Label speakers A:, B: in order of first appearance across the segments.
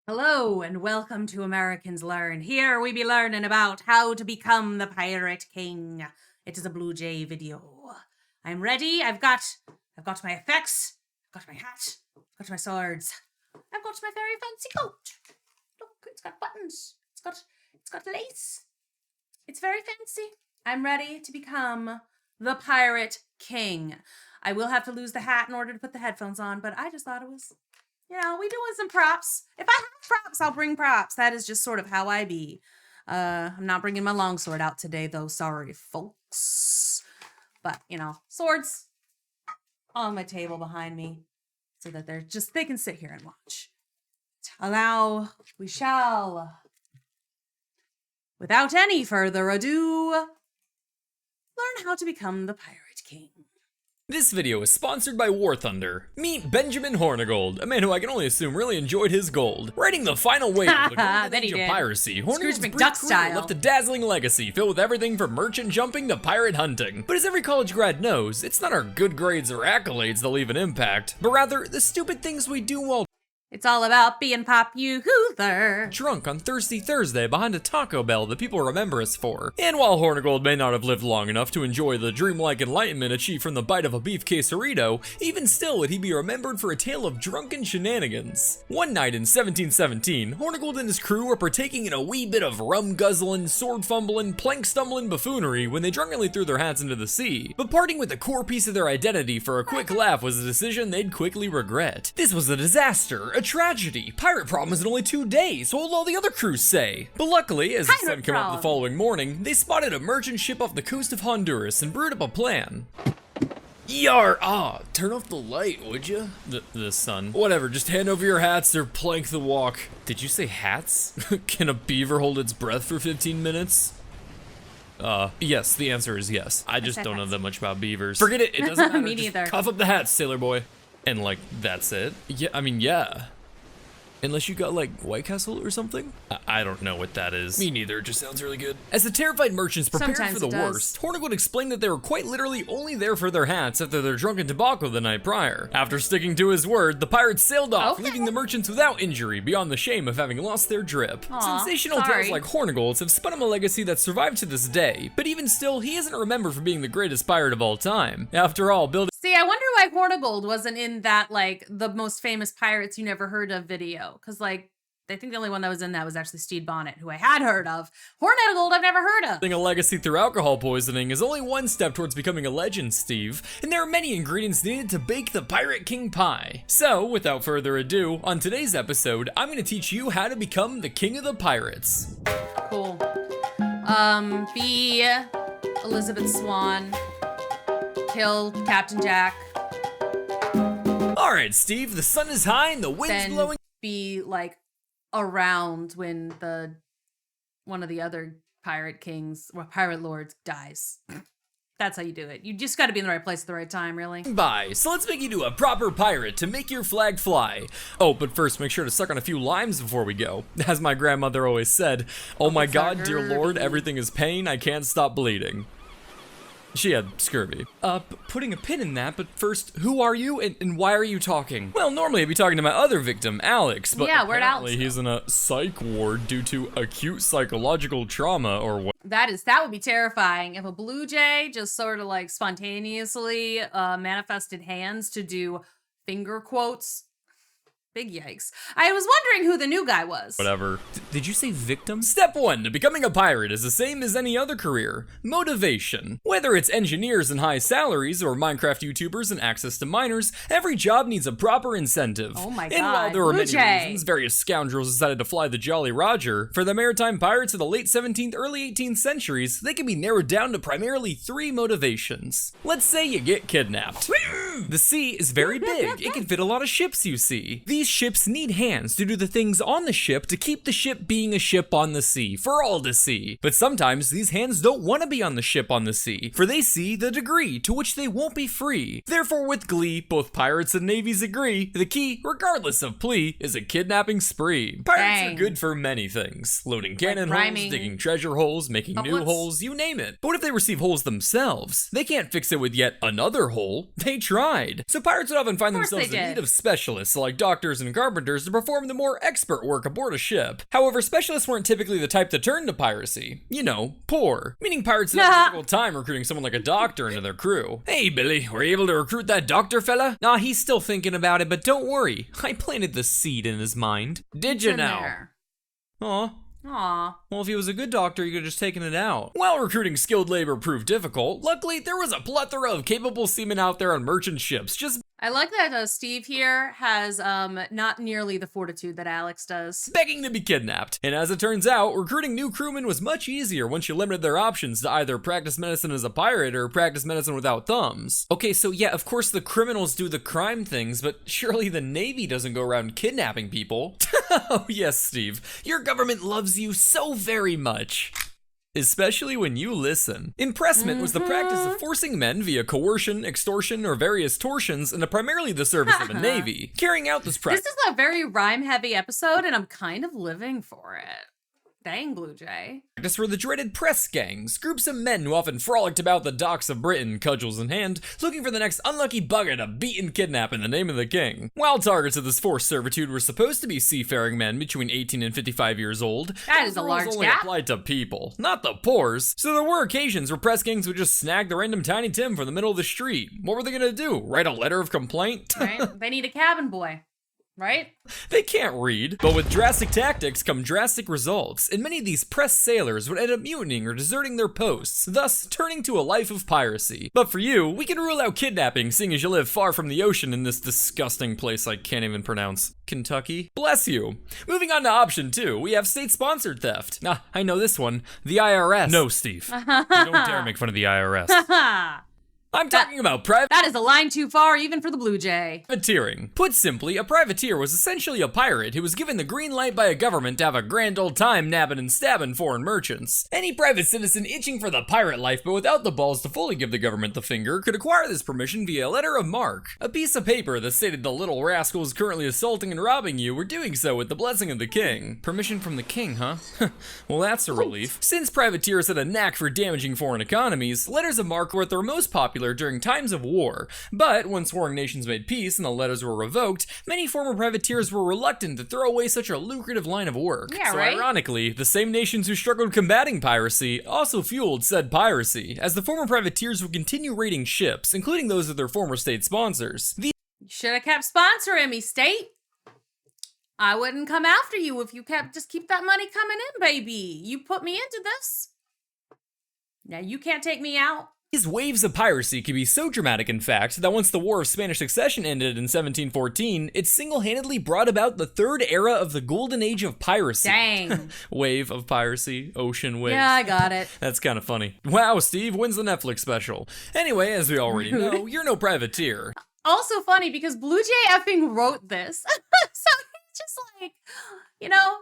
A: Hello and welcome to Americans Learn. Here we be learning about how to become the Pirate King. It is a BlueJay video. I'm ready. I've got my effects. I've got my hat. I've got my swords. I've got my very fancy coat. Look, it's got buttons. It's got lace. It's very fancy. I'm ready to become the Pirate King. I will have to lose the hat in order to put the headphones on, but I just thought it was, we doing some props. If I have props, I'll bring props. That is just sort of how I be. I'm not bringing my longsword out today, though. Sorry, folks. But, swords on my table behind me so that they can sit here and watch. We shall, without any further ado, learn how to become the Pirate King.
B: This video is sponsored by War Thunder. Meet Benjamin Hornigold, a man who I can only assume really enjoyed his gold. Writing the final wave of the golden age of piracy, Hornigold's brief career left a dazzling legacy filled with everything from merchant jumping to pirate hunting. But as every college grad knows, it's not our good grades or accolades that leave an impact, but rather the stupid things we do while
A: it's all about being popular.
B: Drunk on Thirsty Thursday behind a Taco Bell that people remember us for. And while Hornigold may not have lived long enough to enjoy the dreamlike enlightenment achieved from the bite of a beef quesarito, even still would he be remembered for a tale of drunken shenanigans. One night in 1717, Hornigold and his crew were partaking in a wee bit of rum-guzzling, sword-fumbling, plank-stumbling buffoonery when they drunkenly threw their hats into the sea. But parting with a core piece of their identity for a quick laugh was a decision they'd quickly regret. This was a disaster. A tragedy. Pirate problems in only 2 days. What will all the other crews say? But luckily, as the sun came up the following morning, they spotted a merchant ship off the coast of Honduras and brewed up a plan. Yar! Turn off the light, would you? The sun. Whatever, just hand over your hats or plank the walk. Did you say hats? Can a beaver hold its breath for 15 minutes? Yes, the answer is yes. I just don't know that much about beavers. Forget it, it doesn't matter.
A: Me neither.
B: Just cuff up the hats, sailor boy. And that's it? Yeah, yeah. Unless you got White Castle or something? I don't know what that is. Me neither, it just sounds really good. As the terrified merchants prepared for the worst, Hornigold explained that they were quite literally only there for their hats after their drunken debacle the night prior. After sticking to his word, the pirates sailed off, leaving the merchants without injury beyond the shame of having lost their drip. Sensational tales like Hornigold's have spun him a legacy that survived to this day, but even still, he isn't remembered for being the greatest pirate of all time. After all, See,
A: I wonder why Hornigold wasn't in that, the most famous pirates you never heard of video. Because, I think the only one that was in that was actually Stede Bonnet, who I had heard of. Hornigold, I've never heard of.
B: A legacy through alcohol poisoning is only one step towards becoming a legend, Steve. And there are many ingredients needed to bake the Pirate King pie. So, without further ado, on today's episode, I'm going to teach you how to become the King of the Pirates.
A: Cool. Be Elizabeth Swan. Kill Captain Jack.
B: Alright, Steve, the sun is high and the wind's blowing.
A: Be around when one of the other pirate lords dies. That's how you do it. You just gotta be in the right place at the right time, really.
B: Bye. So let's make you do a proper pirate to make your flag fly. Oh, but first, make sure to suck on a few limes before we go. As my grandmother always said, oh my God, dear Lord, everything is pain, I can't stop bleeding. She had scurvy. Putting a pin in that, but first, who are you and why are you talking? Well, normally I'd be talking to my other victim, Alex, but apparently he's in a psych ward due to acute psychological trauma or what.
A: That would be terrifying if a BlueJay just sort of spontaneously manifested hands to do finger quotes. Big yikes. I was wondering who the new guy was.
B: Whatever. Did you say victim? Step 1 to becoming a pirate is the same as any other career. Motivation. Whether it's engineers and high salaries or Minecraft YouTubers and access to miners, every job needs a proper incentive.
A: Oh my God.
B: And while there were many reasons various scoundrels decided to fly the Jolly Roger, for the maritime pirates of the late 17th, early 18th centuries, they can be narrowed down to primarily 3 motivations. Let's say you get kidnapped. The sea is very big. It can fit a lot of ships, you see. These ships need hands to do the things on the ship to keep the ship being a ship on the sea, for all to see. But sometimes these hands don't want to be on the ship on the sea, for they see the degree to which they won't be free. Therefore, with glee, both pirates and navies agree, the key, regardless of plea, is a kidnapping spree. Pirates are good for many things. Loading cannon holes, digging treasure holes, making new holes, you name it. But what if they receive holes themselves? They can't fix it with yet another hole. They tried. So pirates would often find themselves in need of specialists like doctors bricklayers and carpenters to perform the more expert work aboard a ship. However, specialists weren't typically the type to turn to piracy. You know, poor. Meaning pirates had a difficult time recruiting someone like a doctor into their crew. Hey, Billy, were you able to recruit that doctor fella? Nah, he's still thinking about it, but don't worry. I planted the seed in his mind. Did you now? Aw.
A: Aw.
B: Well, if he was a good doctor, you could have just taken it out. While recruiting skilled labor proved difficult, luckily there was a plethora of capable seamen out there on merchant ships, just
A: I like that Steve here has not nearly the fortitude that Alex does.
B: begging to be kidnapped. And as it turns out, recruiting new crewmen was much easier once you limited their options to either practice medicine as a pirate or practice medicine without thumbs. Okay, so yeah, of course the criminals do the crime things, but surely the Navy doesn't go around kidnapping people. Oh yes, Steve, your government loves you so very much. Especially when you listen. Impressment was the practice of forcing men via coercion, extortion, or various torsions into primarily the service of a navy. Carrying out this practice.
A: This is a very rhyme-heavy episode, and I'm kind of living for it. Dang, BlueJay.
B: Practice were the dreaded press gangs, groups of men who often frolicked about the docks of Britain, cudgels in hand, looking for the next unlucky bugger to beat and kidnap in the name of the king. While targets of this forced servitude were supposed to be seafaring men between 18 and 55 years old,
A: That is a large
B: only
A: gap.
B: applied to people, not the pores. So there were occasions where press gangs would just snag the random Tiny Tim from the middle of the street. What were they gonna do? Write a letter of complaint?
A: Right? They need a cabin boy, right?
B: They can't read. But with drastic tactics come drastic results, and many of these press sailors would end up mutinying or deserting their posts, thus turning to a life of piracy. But for you, we can rule out kidnapping, seeing as you live far from the ocean in this disgusting place I can't even pronounce. Kentucky? Bless you. Moving on to option 2, we have state-sponsored theft. Ah, I know this one. The IRS. No, Steve. You don't dare make fun of the IRS. I'm talking about private
A: That is a line too far, even for the BlueJay.
B: privateering. Put simply, a privateer was essentially a pirate who was given the green light by a government to have a grand old time nabbing and stabbing foreign merchants. Any private citizen itching for the pirate life but without the balls to fully give the government the finger could acquire this permission via a letter of marque, a piece of paper that stated the little rascals currently assaulting and robbing you were doing so with the blessing of the king. Permission from the king, huh? Well, that's a relief. Since privateers had a knack for damaging foreign economies, letters of marque were at their most popular during times of war, but once warring nations made peace and the letters were revoked, many former privateers were reluctant to throw away such a lucrative line of work.
A: Yeah,
B: so
A: right?
B: ironically, the same nations who struggled combating piracy also fueled said piracy, as the former privateers would continue raiding ships, including those of their former state sponsors.
A: You should have kept sponsoring me, state. I wouldn't come after you if you just keep that money coming in, baby. You put me into this. Now you can't take me out.
B: These waves of piracy could be so dramatic, in fact, that once the War of Spanish Succession ended in 1714, it single-handedly brought about the third era of the golden age of piracy.
A: Dang.
B: Wave of piracy, ocean wave.
A: Yeah, I got it.
B: That's kind of funny. Wow, Steve, when's the Netflix special? Anyway, as we already know, you're no privateer.
A: Also funny because BlueJay effing wrote this. So he's just like, you know,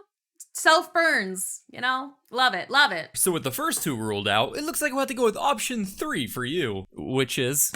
A: self-burns, you know? Love it, love it.
B: So with the first two ruled out, it looks like we'll have to go with option 3 for you, which is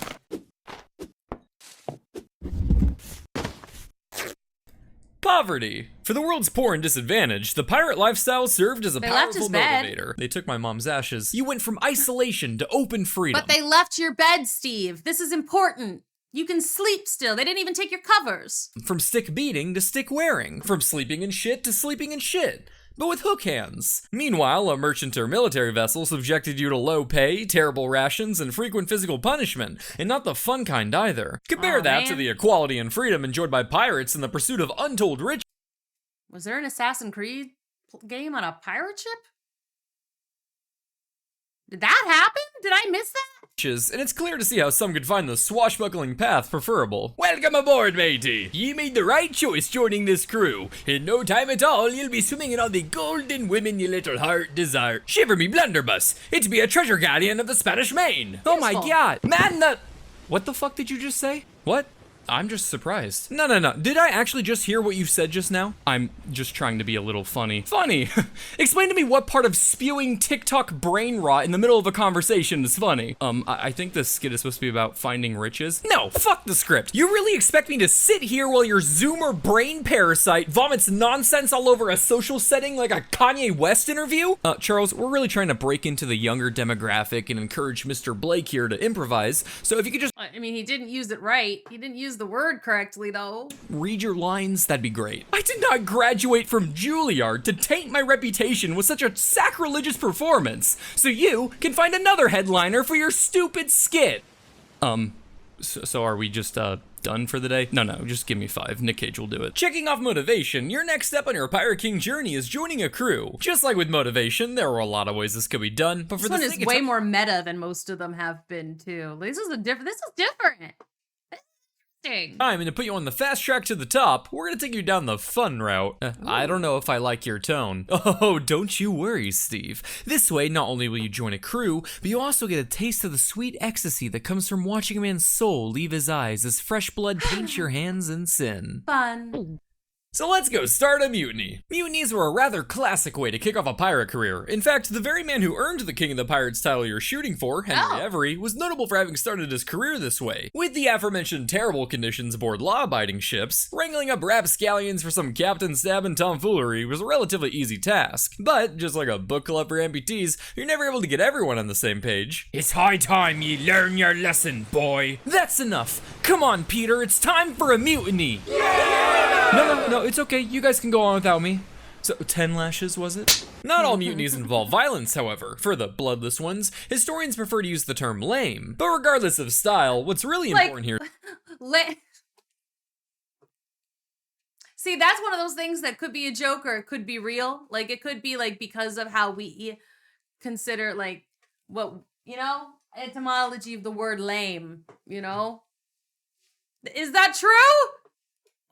B: poverty. For the world's poor and disadvantaged, the pirate lifestyle served as a
A: They left
B: powerful
A: his bed.
B: motivator. They took my mom's ashes. You went from isolation to open freedom.
A: But they left your bed, Steve. This is important. You can sleep still. They didn't even take your covers.
B: From stick beating to stick wearing. From sleeping in shit to sleeping in shit. But with hook hands. Meanwhile, a merchant or military vessel subjected you to low pay, terrible rations, and frequent physical punishment, and not the fun kind either. Compare that to the equality and freedom enjoyed by pirates in the pursuit of untold riches.
A: Was there an Assassin's Creed game on a pirate ship? Did that happen? Did I miss that?
B: And it's clear to see how some could find the swashbuckling path preferable. Welcome aboard, matey! You made the right choice joining this crew. In no time at all, you'll be swimming in all the golden women your little heart desire. Shiver me blunderbuss! It's be a treasure galleon of the Spanish Main! Oh my god! Man, what the fuck did you just say? What? I'm just surprised. No. Did I actually just hear what you said just now? I'm just trying to be a little funny. Funny? Explain to me what part of spewing TikTok brain rot in the middle of a conversation is funny. I think this skit is supposed to be about finding riches. No, fuck the script. You really expect me to sit here while your Zoomer brain parasite vomits nonsense all over a social setting like a Kanye West interview? Charles, we're really trying to break into the younger demographic and encourage Mr. Blake here to improvise. So if you could just...
A: I mean, he didn't use it right. He didn't use use the word correctly, though.
B: Read your lines, that'd be great. I did not graduate from Juilliard to taint my reputation with such a sacrilegious performance, so you can find another headliner for your stupid skit. So are we just, done for the day? No, just give me 5. Nick Cage will do it. Checking off motivation, your next step on your Pirate King journey is joining a crew. Just like with motivation, there are a lot of ways this could be done, but for
A: This one is way more meta than most of them have been, too. This is different. This is different.
B: And to put you on the fast track to the top, we're gonna take you down the fun route. I don't know if I like your tone. Oh, don't you worry, Steve. This way, not only will you join a crew, but you also get a taste of the sweet ecstasy that comes from watching a man's soul leave his eyes as fresh blood paints your hands in sin.
A: Fun.
B: So let's go start a mutiny. Mutinies were a rather classic way to kick off a pirate career. In fact, the very man who earned the King of the Pirates title you're shooting for, Henry Every, was notable for having started his career this way. With the aforementioned terrible conditions aboard law-abiding ships, wrangling up rapscallions for some captain stabbing tomfoolery was a relatively easy task. But, just like a book club for amputees, you're never able to get everyone on the same page. It's high time ye learn your lesson, boy. That's enough. Come on, Peter, it's time for a mutiny. No, it's okay. You guys can go on without me. So, 10 lashes, was it? Not all mutinies involve violence, however. For the bloodless ones, historians prefer to use the term lame. But regardless of style, what's really important here...
A: See, that's one of those things that could be a joke or it could be real. Like, it could be, like, because of how we consider, like, what, you know, etymology of the word lame, you know? Is that true?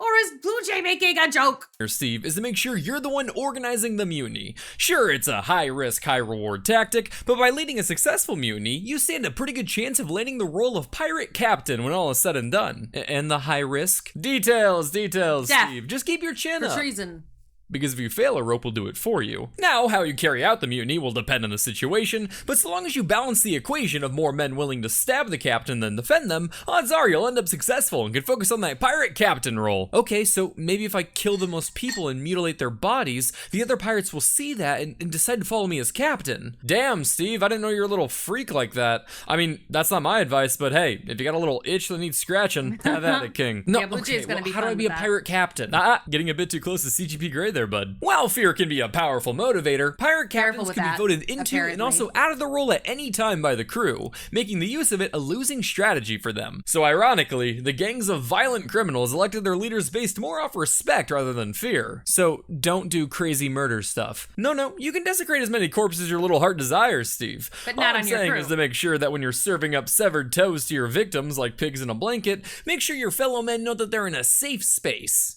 A: Or is BlueJay making a joke?
B: Steve, is to make sure you're the one organizing the mutiny. Sure, it's a high-risk, high-reward tactic, but by leading a successful mutiny, you stand a pretty good chance of landing the role of pirate captain when all is said and done. And the high risk? Details,
A: Death.
B: Steve. Just keep your chin up.
A: For treason.
B: Because if you fail, a rope will do it for you. Now, how you carry out the mutiny will depend on the situation, but so long as you balance the equation of more men willing to stab the captain than defend them, odds are you'll end up successful and can focus on that pirate captain role. Okay, so maybe if I kill the most people and mutilate their bodies, the other pirates will see that and decide to follow me as captain. Damn, Steve, I didn't know you're a little freak like that. I mean, that's not my advice, but hey, if you got a little itch that needs scratching, have at it, King. No,
A: yeah,
B: okay,
A: gonna be
B: how do I be a pirate captain? Getting a bit too close to CGP grade there, bud. While fear can be a powerful motivator, pirate captains can be voted into and also out of the role at any time by the crew, making the use of it a losing strategy for them. So ironically, the gangs of violent criminals elected their leaders based more off respect rather than fear. So don't do crazy murder stuff. No, you can desecrate as many corpses as your little heart desires, Steve.
A: But not on your crew.
B: All I'm saying is to make sure that when you're serving up severed toes to your victims like pigs in a blanket, make sure your fellow men know that they're in a safe space.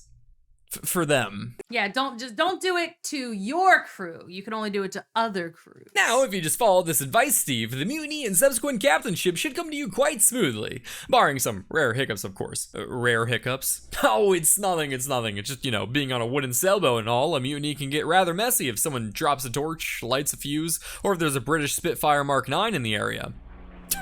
B: For them.
A: Yeah, don't do it to your crew. You can only do it to other crews.
B: Now, if you just follow this advice, Steve, the mutiny and subsequent captainship should come to you quite smoothly. Barring some rare hiccups, of course. Rare hiccups? Oh, it's nothing. It's just, you know, being on a wooden sailboat and all, a mutiny can get rather messy if someone drops a torch, lights a fuse, or if there's a British Spitfire Mark 9 in the area.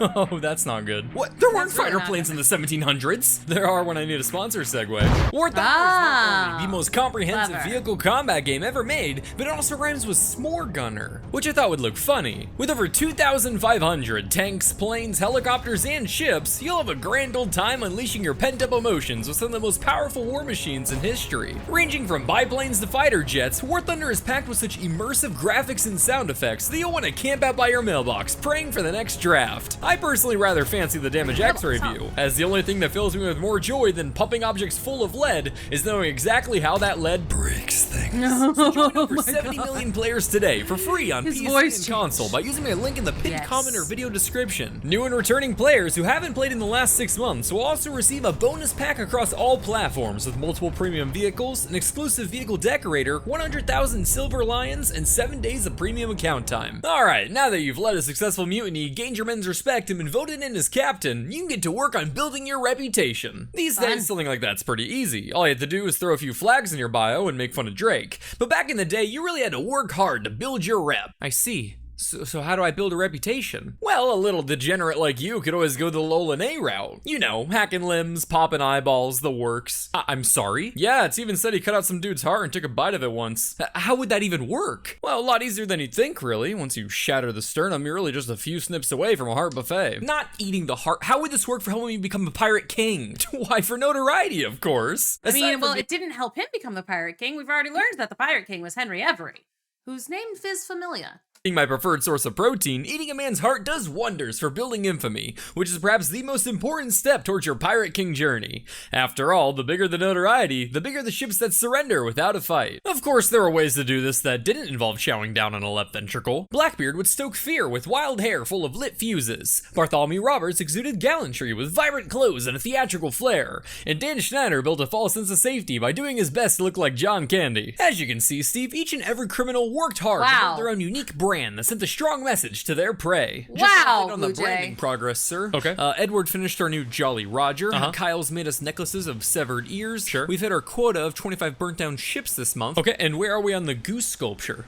B: Oh, that's not good. What? There weren't fighter planes in the 1700s. There are when I need a sponsor segue. War Thunder is not only the most comprehensive vehicle combat game ever made, but it also rhymes with S'more Gunner, which I thought would look funny. With over 2,500 tanks, planes, helicopters, and ships, you'll have a grand old time unleashing your pent-up emotions with some of the most powerful war machines in history. Ranging from biplanes to fighter jets, War Thunder is packed with such immersive graphics and sound effects that you'll want to camp out by your mailbox, praying for the next draft. I personally rather fancy the damage x-ray view, as the only thing that fills me with more joy than pumping objects full of lead is knowing exactly how that lead breaks things. So join over 70 million players today for free on PC and console by using my link in the pinned comment or video description. New and returning players who haven't played in the last 6 months will also receive a bonus pack across all platforms with multiple premium vehicles, an exclusive vehicle decorator, 100,000 silver lions, and 7 days of premium account time. Alright, now that you've led a successful mutiny, gained your men's respect, and been voted in as captain, you can get to work on building your reputation. These days, something like that's pretty easy. All you have to do is throw a few flags in your bio and make fun of Drake. But back in the day, you really had to work hard to build your rep. I see. So how do I build a reputation? Well, a little degenerate like you could always go the Lolane route. You know, hacking limbs, popping eyeballs, the works. I'm sorry? Yeah, it's even said he cut out some dude's heart and took a bite of it once. How would that even work? Well, a lot easier than you'd think, really. Once you shatter the sternum, you're really just a few snips away from a heart buffet. Not eating the heart. How would this work for helping me become a pirate king? Why, for notoriety, of course.
A: I mean, well, it didn't help him become the Pirate King. We've already learned that the Pirate King was Henry Every, whose name is familiar.
B: Being my preferred source of protein, eating a man's heart does wonders for building infamy, which is perhaps the most important step towards your Pirate King journey. After all, the bigger the notoriety, the bigger the ships that surrender without a fight. Of course, there are ways to do this that didn't involve chowing down on a left ventricle. Blackbeard would stoke fear with wild hair full of lit fuses. Bartholomew Roberts exuded gallantry with vibrant clothes and a theatrical flair. And Dan Schneider built a false sense of safety by doing his best to look like John Candy. As you can see, Steve, each and every criminal worked hard to build their own unique brand that sent a strong message to their prey.
A: Wow,
B: Just on the branding progress, sir. Okay. Edward finished our new Jolly Roger. Kyle's made us necklaces of severed ears. Sure. We've hit our quota of 25 burnt down ships this month. Okay, and where are we on the goose sculpture?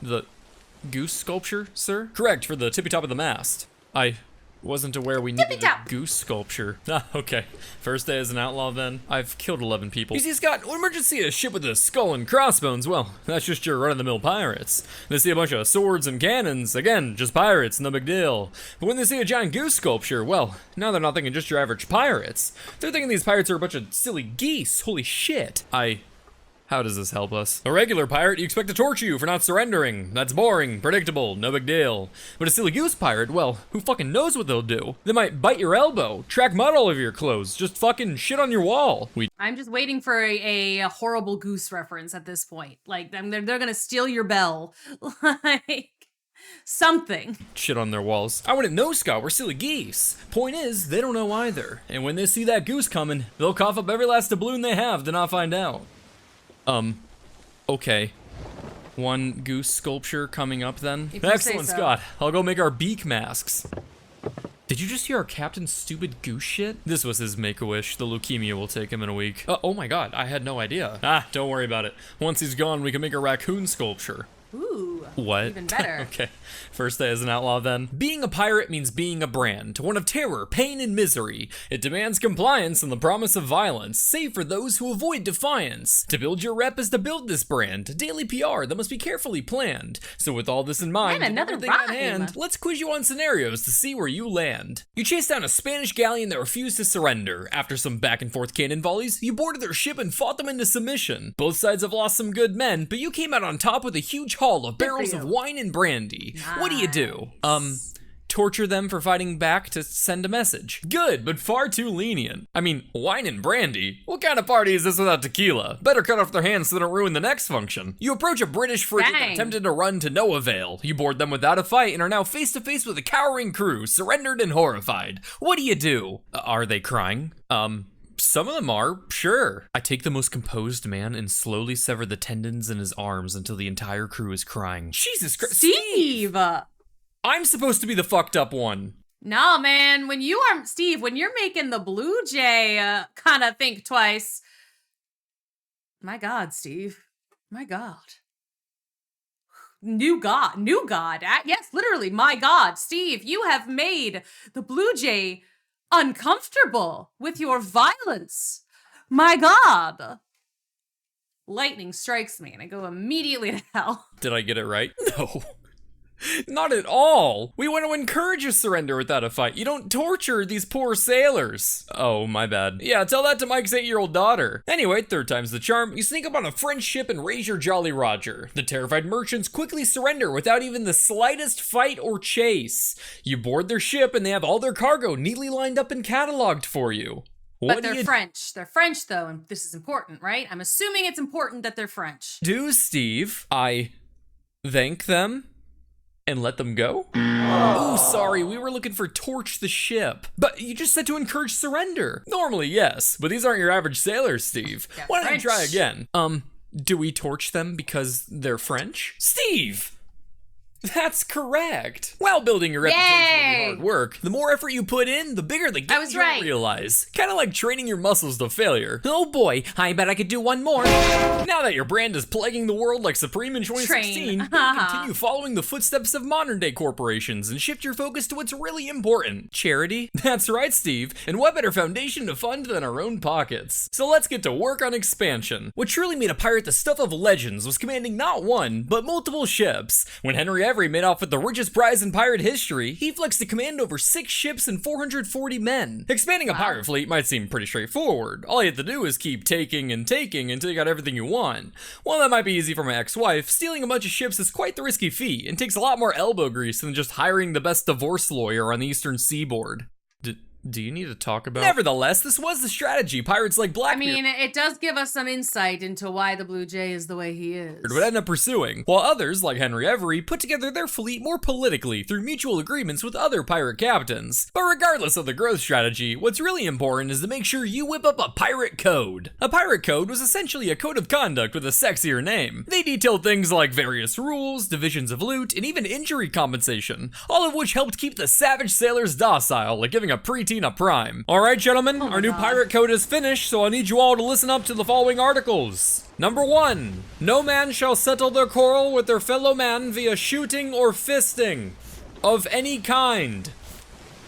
B: The goose sculpture, sir? Correct, for the tippy top of the mast. I wasn't aware we needed a goose sculpture. Ah, okay. First day as an outlaw then. I've killed 11 people. You see, Scott, when emergency see a ship with a skull and crossbones, well, that's just your run-of-the-mill pirates. They see a bunch of swords and cannons, again, just pirates, no big deal. But when they see a giant goose sculpture, well, now they're not thinking just your average pirates. They're thinking these pirates are a bunch of silly geese. Holy shit. How does this help us? A regular pirate, you expect to torture you for not surrendering. That's boring, predictable, no big deal. But a silly goose pirate, well, who fucking knows what they'll do? They might bite your elbow, track mud all over your clothes, just fucking shit on your wall.
A: I'm just waiting for a horrible goose reference at this point. Like, they're gonna steal your bell. Like, something.
B: Shit on their walls. I wouldn't know, Scott, we're silly geese. Point is, they don't know either. And when they see that goose coming, they'll cough up every last doubloon they have to not find out. Okay. One goose sculpture coming up then. Excellent, Scott. I'll go make our beak masks. Did you just hear our captain's stupid goose shit? This was his make-a-wish. The leukemia will take him in a week. Oh my god, I had no idea. Ah, don't worry about it. Once he's gone, we can make a raccoon sculpture.
A: Ooh,
B: what?
A: Even better.
B: Okay, first day as an outlaw then. Being a pirate means being a brand, one of terror, pain, and misery. It demands compliance and the promise of violence, save for those who avoid defiance. To build your rep is to build this brand, daily PR that must be carefully planned. So with all this in mind,
A: and another
B: thing at hand, let's quiz you on scenarios to see where you land. You chase down a Spanish galleon that refused to surrender. After some back and forth cannon volleys, you boarded their ship and fought them into submission. Both sides have lost some good men, but you came out on top with a huge haul of barrels of wine and brandy. Nice. What do you do? Torture them for fighting back to send a message. Good, but far too lenient. I mean, wine and brandy? What kind of party is this without tequila? Better cut off their hands so they don't ruin the next function. You approach a British frigate that attempted to run to no avail. You board them without a fight and are now face to face with a cowering crew, surrendered and horrified. What do? Are they crying? Some of them are, sure. I take the most composed man and slowly sever the tendons in his arms until the entire crew is crying. Jesus Christ.
A: Steve!
B: I'm supposed to be the fucked up one.
A: No, man. When you're making the BlueJay kind of think twice. My God, Steve. My God. New God. Yes, literally, my God. Steve, you have made the BlueJay uncomfortable with your violence. My God. Lightning strikes me and I go immediately to hell.
B: Did I get it right? No. Not at all. We want to encourage a surrender without a fight. You don't torture these poor sailors. Oh, my bad. Yeah, tell that to Mike's 8-year-old daughter. Anyway, third time's the charm. You sneak up on a French ship and raise your Jolly Roger. The terrified merchants quickly surrender without even the slightest fight or chase. You board their ship and they have all their cargo neatly lined up and cataloged for you.
A: But they're French. They're French, though, and this is important, right? I'm assuming it's important that they're French.
B: Do, Steve. I thank them and let them go? Oh, sorry, we were looking for torch the ship. But you just said to encourage surrender. Normally, yes, but these aren't your average sailors, Steve.
A: Yeah,
B: why don't you try again? Do we torch them because they're French? Steve! That's correct. While building your reputation will be hard work, the more effort you put in, the bigger the gains you'll realize. Kind of like training your muscles to failure. Oh boy, I bet I could do one more. Now that your brand is plaguing the world like Supreme in 2016, you can continue following the footsteps of modern day corporations and shift your focus to what's really important. Charity? That's right, Steve. And what better foundation to fund than our own pockets? So let's get to work on expansion. What truly made a pirate the stuff of legends was commanding not one, but multiple ships. When Henry Every made off with the richest prize in pirate history, he flexed to command over 6 ships and 440 men. Expanding a pirate fleet might seem pretty straightforward. All you have to do is keep taking and taking until you got everything you want. While that might be easy for my ex-wife, stealing a bunch of ships is quite the risky feat and takes a lot more elbow grease than just hiring the best divorce lawyer on the eastern seaboard. Do you need to talk about? Nevertheless, this was the strategy pirates like Blackbeard,
A: I mean, it does give us some insight into why the Blue Jay is the way he is.
B: would end up pursuing, while others, like Henry Every, put together their fleet more politically through mutual agreements with other pirate captains. But regardless of the growth strategy, what's really important is to make sure you whip up a pirate code. A pirate code was essentially a code of conduct with a sexier name. They detailed things like various rules, divisions of loot, and even injury compensation, all of which helped keep the savage sailors docile, like giving a preteen a prime. Alright gentlemen, our new pirate code is finished, so I need you all to listen up to the following articles. Number 1. No man shall settle their quarrel with their fellow man via shooting or fisting of any kind.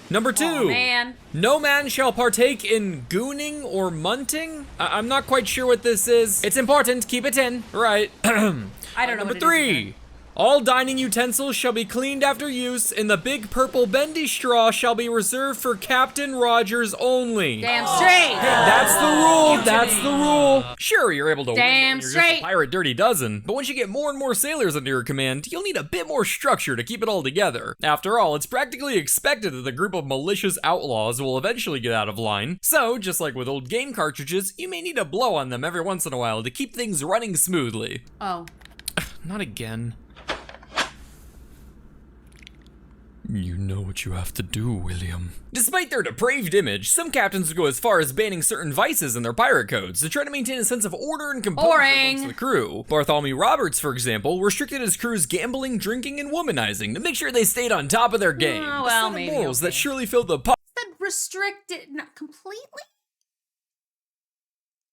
B: Number 2. No man shall partake in gooning or munting. I'm not quite sure what this is. It's important, keep it in. Right.
A: I don't know.
B: Number 3. All dining utensils shall be cleaned after use, and the big purple bendy straw shall be reserved for Captain Rogers only.
A: Damn straight!
B: That's the rule, that's the rule. Sure, you're able to win when you're
A: straight.
B: just a pirate dirty dozen, but once you get more and more sailors under your command, you'll need a bit more structure to keep it all together. After all, it's practically expected that the group of malicious outlaws will eventually get out of line. So, just like with old game cartridges, you may need to blow on them every once in a while to keep things running smoothly.
A: Oh.
B: Not again. You know what you have to do, William. Despite their depraved image, some captains would go as far as banning certain vices in their pirate codes to try to maintain a sense of order and composure amongst the crew. Bartholomew Roberts, for example, restricted his crew's gambling, drinking, and womanizing to make sure they stayed on top of their game.
A: Oh, well,
B: maybe. Morals that surely filled the pot.
A: Said restricted, not completely?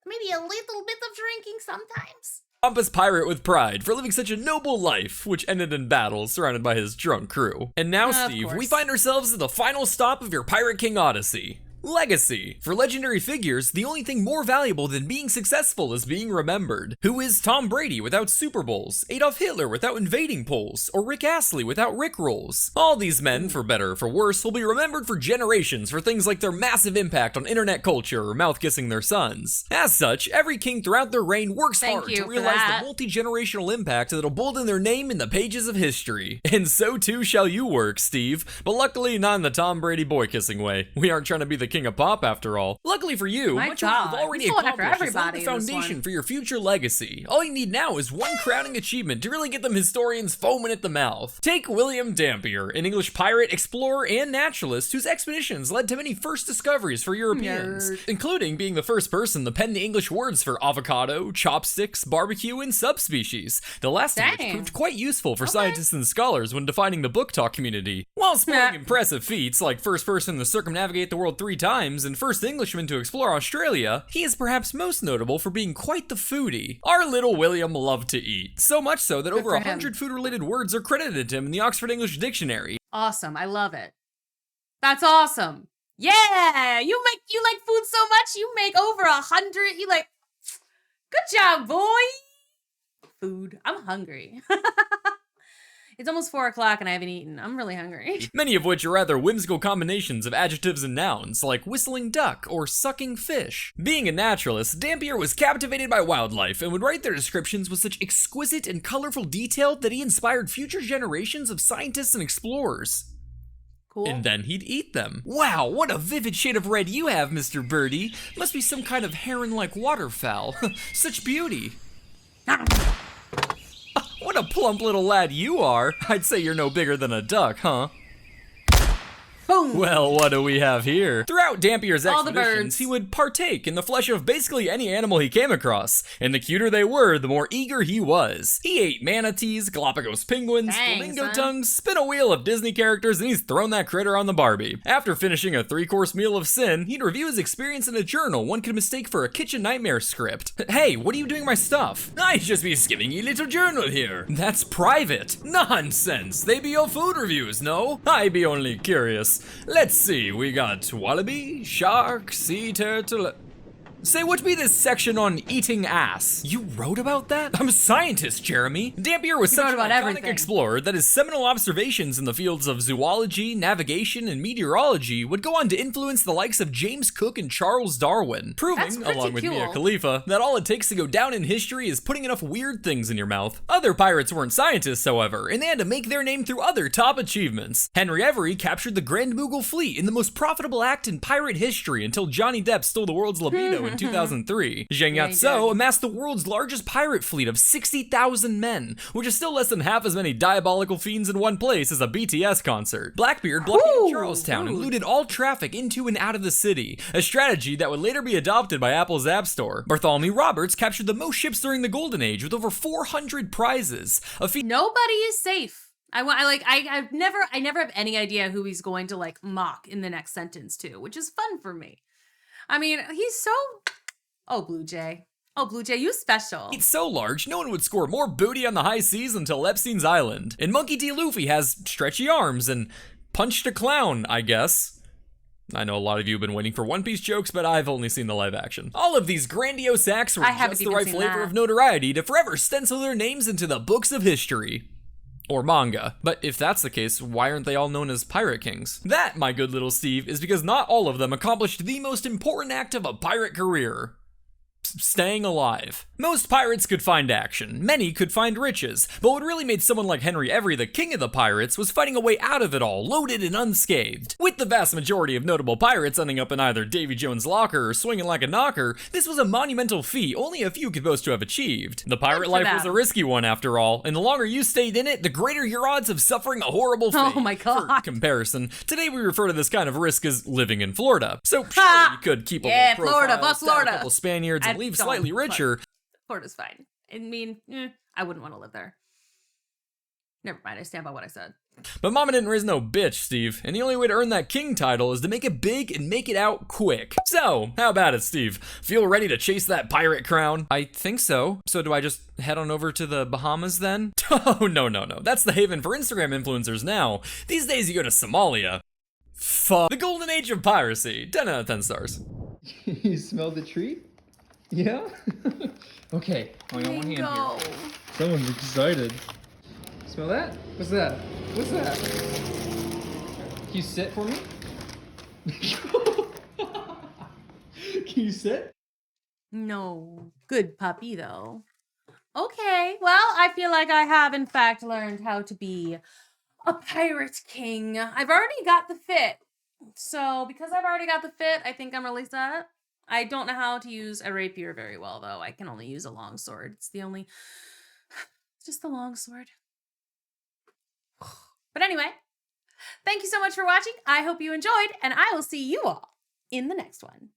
A: Maybe a little bit of drinking sometimes?
B: Pompous pirate with pride for living such a noble life, which ended in battle surrounded by his drunk crew. And now, Steve, we find ourselves at the final stop of your Pirate King Odyssey. Legacy. For legendary figures, the only thing more valuable than being successful is being remembered. Who is Tom Brady without Super Bowls, Adolf Hitler without invading polls, or Rick Astley without Rick Rolls? All these men, for better or for worse, will be remembered for generations for things like their massive impact on internet culture or mouth-kissing their sons. As such, every king throughout their reign works hard to realize the multi-generational impact that'll bolden their name in the pages of history. And so too shall you work, Steve. But luckily not in the Tom Brady boy-kissing way. We aren't trying to be the king of pop after all. Luckily for you, much of what you've already accomplished is laying the foundation for your future legacy. All you need now is one crowning achievement to really get them historians foaming at the mouth. Take William Dampier, an English pirate, explorer, and naturalist whose expeditions led to many first discoveries for Europeans, including being the first person to pen the English words for avocado, chopsticks, barbecue, and subspecies, the last of which proved quite useful for scientists and scholars when defining the book talk community. While sporting impressive feats like first person to circumnavigate the world 3 times and first Englishman to explore Australia, he is perhaps most notable for being quite the foodie. Our little William loved to eat, so much so that over 100 food-related words are credited to him in the Oxford English Dictionary.
A: Awesome, I love it. That's awesome. Yeah, you like food so much, you make over 100, good job, boy. Food, I'm hungry. It's almost 4 o'clock and I haven't eaten. I'm really hungry.
B: Many of which are rather whimsical combinations of adjectives and nouns, like whistling duck or sucking fish. Being a naturalist, Dampier was captivated by wildlife and would write their descriptions with such exquisite and colorful detail that he inspired future generations of scientists and explorers.
A: Cool.
B: And then he'd eat them. Wow, what a vivid shade of red you have, Mr. Birdie. Must be some kind of heron-like waterfowl. Such beauty. What a plump little lad you are. I'd say you're no bigger than a duck, huh?
A: Boom!
B: Well, what do we have here? Throughout Dampier's
A: All the
B: expeditions,
A: birds.
B: he would partake in the flesh of basically any animal he came across, and the cuter they were, the more eager he was. He ate manatees, Galapagos penguins,
A: Dang,
B: flamingo
A: son.
B: tongues, spin a wheel of Disney characters, and he's thrown that critter on the Barbie. After finishing a 3-course meal of sin, he'd review his experience in a journal one could mistake for a kitchen nightmare script. Hey, what are you doing my stuff? I just be skimming ye little journal here. That's private. Nonsense. They be your food reviews, no? I be only curious. Let's see, we got wallaby, shark, sea turtle. Say, what be this section on eating ass? You wrote about that? I'm a scientist, Jeremy. Dampier was
A: He
B: such
A: wrote
B: an
A: about
B: iconic
A: everything.
B: explorer that his seminal observations in the fields of zoology, navigation, and meteorology would go on to influence the likes of James Cook and Charles Darwin,
A: That's
B: proving,
A: pretty
B: along with Mia
A: cool.
B: Khalifa, that all it takes to go down in history is putting enough weird things in your mouth. Other pirates weren't scientists, however, and they had to make their name through other top achievements. Henry Every captured the Grand Moogle fleet in the most profitable act in pirate history until Johnny Depp stole the world's libido in 2003. Zheng
A: Yeah, he
B: Yatso
A: did.
B: amassed the world's largest pirate fleet of 60,000 men, which is still less than half as many diabolical fiends in one place as a BTS concert. Blackbeard blockaded
A: Ooh,
B: Charlestown and
A: rude.
B: looted all traffic into and out of the city, a strategy that would later be adopted by Apple's App Store. Bartholomew Roberts captured the most ships during the Golden Age with over 400 prizes, a feat
A: Nobody is safe. I never have any idea who he's going to like mock in the next sentence too, which is fun for me. I mean, he's so. Oh, BlueJay. Oh, BlueJay, you special.
B: It's so large, no one would score more booty on the high seas until Epstein's Island. And Monkey D. Luffy has stretchy arms and punched a clown, I guess. I know a lot of you have been waiting for One Piece jokes, but I've only seen the live action. All of these grandiose acts were
A: I haven't
B: just the
A: even
B: right
A: seen
B: flavor
A: that.
B: of notoriety to forever stencil their names into the books of history. Or manga. But if that's the case, why aren't they all known as pirate kings? That, my good little Steve, is because not all of them accomplished the most important act of a pirate career. Staying alive. Most pirates could find action, many could find riches, but what really made someone like Henry Every the king of the pirates was fighting a way out of it all, loaded and unscathed. With the vast majority of notable pirates ending up in either Davy Jones' locker or swinging like a knocker, this was a monumental feat only a few could boast to have achieved. The pirate
A: Good for
B: life was
A: them.
B: a risky one after all, and the longer you stayed in it, the greater your odds of suffering a horrible fate.
A: Oh my God.
B: For comparison, today we refer to this kind of risk as living in Florida. So sure,
A: Ha!
B: you could keep a
A: Yeah,
B: low
A: Florida,
B: profile,
A: fuck
B: stab a
A: Florida.
B: couple Spaniards, and
A: I
B: leave
A: don't,
B: slightly
A: but-
B: richer.
A: Florida's fine. I mean, I wouldn't want to live there. Never mind, I stand by what I said.
B: But Mama didn't raise no bitch, Steve, and the only way to earn that king title is to make it big and make it out quick. So, how about it, Steve? Feel ready to chase that pirate crown? I think so. So do I just head on over to the Bahamas then? Oh, no. That's the haven for Instagram influencers now. These days you go to Somalia. Fuck. The golden age of piracy. 10 out of 10 stars.
C: You smell the treat? Yeah? Okay, I got one hand here.
A: Bingo.
C: Someone's excited. Smell that? What's that? What's that? Can you sit for me? Can you sit?
A: No. Good puppy, though. Okay, well, I feel like I have, in fact, learned how to be a pirate king. I've already got the fit. So, because I've already got the fit, I think I'm really set. I don't know how to use a rapier very well, though. I can only use a long sword. It's just the long sword. But anyway, thank you so much for watching. I hope you enjoyed, and I will see you all in the next one.